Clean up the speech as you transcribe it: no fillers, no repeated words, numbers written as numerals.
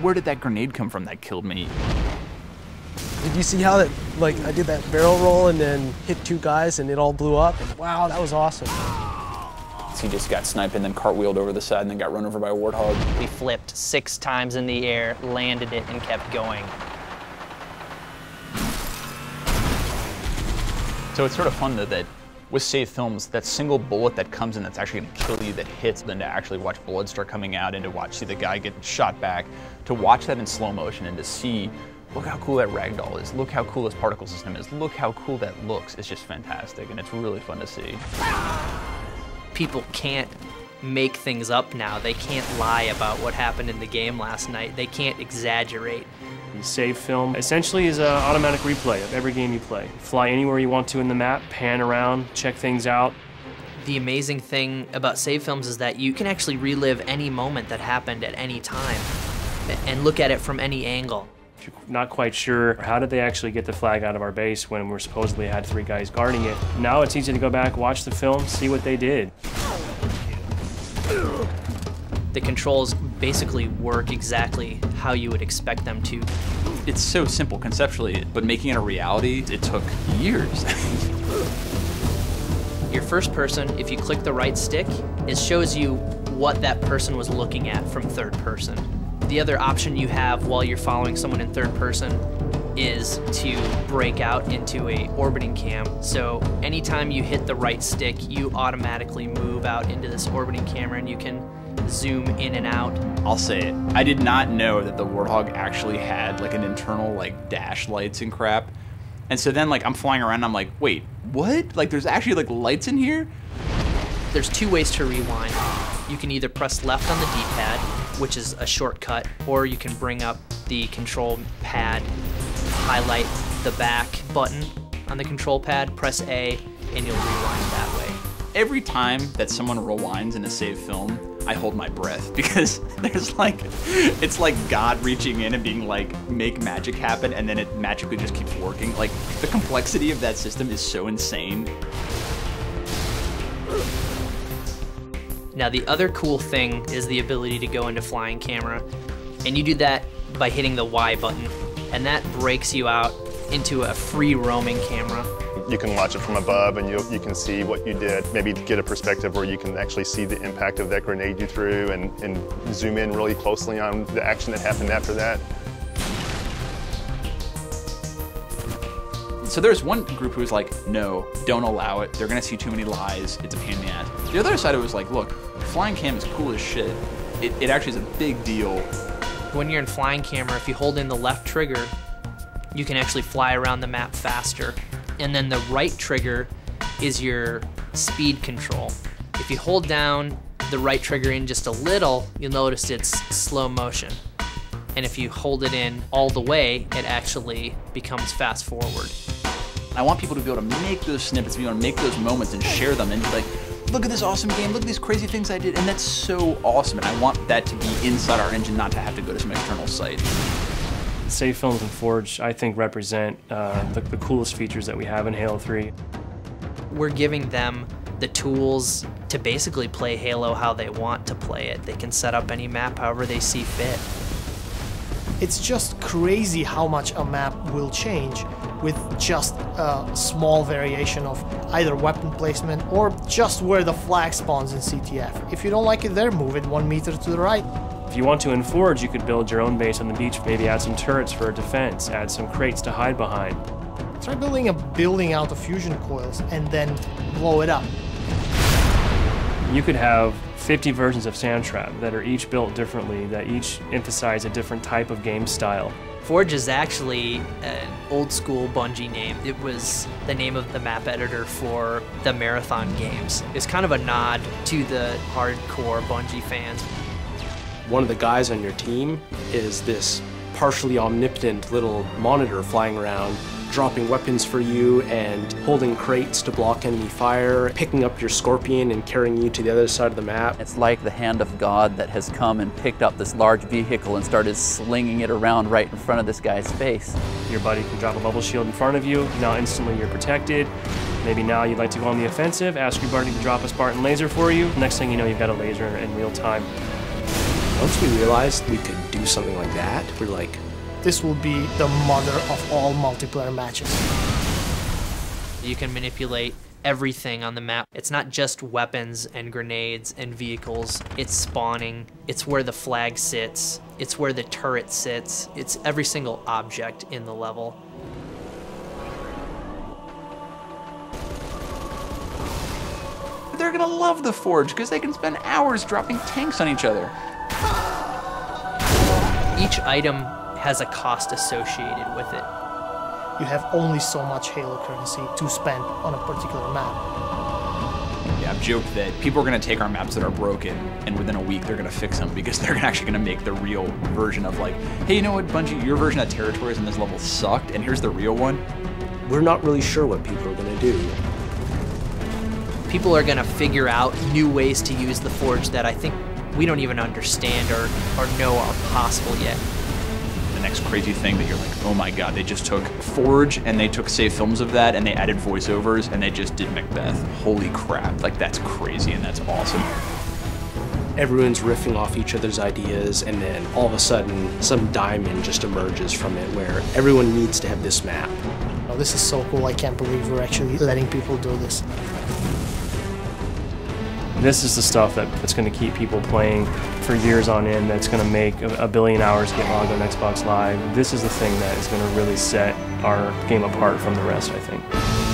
where did that grenade come from that killed me? Did you see how that, like, I did that barrel roll and then hit 2 guys and it all blew up? And wow, that was awesome. So he just got sniped and then cartwheeled over the side and then got run over by a warthog. We flipped 6 times in the air, landed it, and kept going. So it's sort of fun that with Save Films, that single bullet that comes in that's actually gonna kill you, that hits, then to actually watch blood start coming out and to see the guy get shot back, to watch that in slow motion and to see, look how cool that ragdoll is, look how cool this particle system is, look how cool that looks. It's just fantastic, and it's really fun to see. People can't make things up now. They can't lie about what happened in the game last night. They can't exaggerate. Save Film essentially is an automatic replay of every game you play. Fly anywhere you want to in the map, pan around, check things out. The amazing thing about Save Films is that you can actually relive any moment that happened at any time and look at it from any angle. If you're not quite sure, how did they actually get the flag out of our base when we supposedly had 3 guys guarding it? Now it's easy to go back, watch the film, see what they did. The controls basically work exactly how you would expect them to. It's so simple conceptually, but making it a reality, it took years. Your first person, if you click the right stick, it shows you what that person was looking at from third person. The other option you have while you're following someone in third person is to break out into a orbiting cam. So anytime you hit the right stick, you automatically move out into this orbiting camera and you can zoom in and out. I'll say it. I did not know that the Warthog actually had like an internal like dash lights and crap. And so then like I'm flying around and I'm like, wait, what? Like there's actually like lights in here? There's 2 ways to rewind. You can either press left on the D-pad, which is a shortcut, or you can bring up the control pad, highlight the back button on the control pad, press A, and you'll rewind that way. Every time that someone rewinds in a Save Film, I hold my breath because there's like, it's like God reaching in and being like, make magic happen, and then it magically just keeps working. Like, the complexity of that system is so insane. Now the other cool thing is the ability to go into flying camera, and you do that by hitting the Y button, and that breaks you out into a free roaming camera. You can watch it from above and you can see what you did, maybe get a perspective where you can actually see the impact of that grenade you threw and zoom in really closely on the action that happened after that. So there's one group who was like, no, don't allow it. They're gonna see too many lies. It's a pain in the ass. The other side of it was like, look, flying cam is cool as shit. It actually is a big deal. When you're in flying camera, if you hold in the left trigger, you can actually fly around the map faster. And then the right trigger is your speed control. If you hold down the right trigger in just a little, you'll notice it's slow motion. And if you hold it in all the way, it actually becomes fast forward. I want people to be able to make those snippets, be able to make those moments and share them and be like, look at this awesome game, look at these crazy things I did, and that's so awesome. And I want that to be inside our engine, not to have to go to some external site. Save Films and Forge, I think, represent the coolest features that we have in Halo 3. We're giving them the tools to basically play Halo how they want to play it. They can set up any map however they see fit. It's just crazy how much a map will change with just a small variation of either weapon placement or just where the flag spawns in CTF. If you don't like it there, move it 1 meter to the right. If you want to in Forge, you could build your own base on the beach, maybe add some turrets for defense, add some crates to hide behind. Try building a building out of fusion coils and then blow it up. You could have 50 versions of Sandtrap that are each built differently, that each emphasize a different type of game style. Forge is actually an old school Bungie name. It was the name of the map editor for the Marathon games. It's kind of a nod to the hardcore Bungie fans. One of the guys on your team is this partially omnipotent little monitor flying around, dropping weapons for you and holding crates to block enemy fire, picking up your Scorpion and carrying you to the other side of the map. It's like the hand of God that has come and picked up this large vehicle and started slinging it around right in front of this guy's face. Your buddy can drop a bubble shield in front of you, now instantly you're protected. Maybe now you'd like to go on the offensive, ask your buddy to drop a Spartan laser for you. Next thing you know, you've got a laser in real time. Once we realized we could do something like that, we're like, this will be the mother of all multiplayer matches. You can manipulate everything on the map. It's not just weapons and grenades and vehicles. It's spawning. It's where the flag sits. It's where the turret sits. It's every single object in the level. They're gonna love the Forge because they can spend hours dropping tanks on each other. Each item has a cost associated with it. You have only so much Halo currency to spend on a particular map. Yeah, I've joked that people are going to take our maps that are broken, and within a week they're going to fix them because they're actually going to make the real version of like, hey, you know what, Bungie, your version of Territories in this level sucked, and here's the real one. we're not really sure what people are going to do. People are going to figure out new ways to use the Forge that I think we don't even understand or know are possible yet. The next crazy thing that you're like, oh my god, they just took Forge and they took save films of that and they added voiceovers and they just did Macbeth. Holy crap, like that's crazy and that's awesome. Everyone's riffing off each other's ideas, and then all of a sudden some diamond just emerges from it where everyone needs to have this map. Oh, this is so cool, I can't believe we're actually letting people do this. This is the stuff that's going to keep people playing for years on end, that's going to make a billion hours get logged on Xbox Live. This is the thing that is going to really set our game apart from the rest, I think.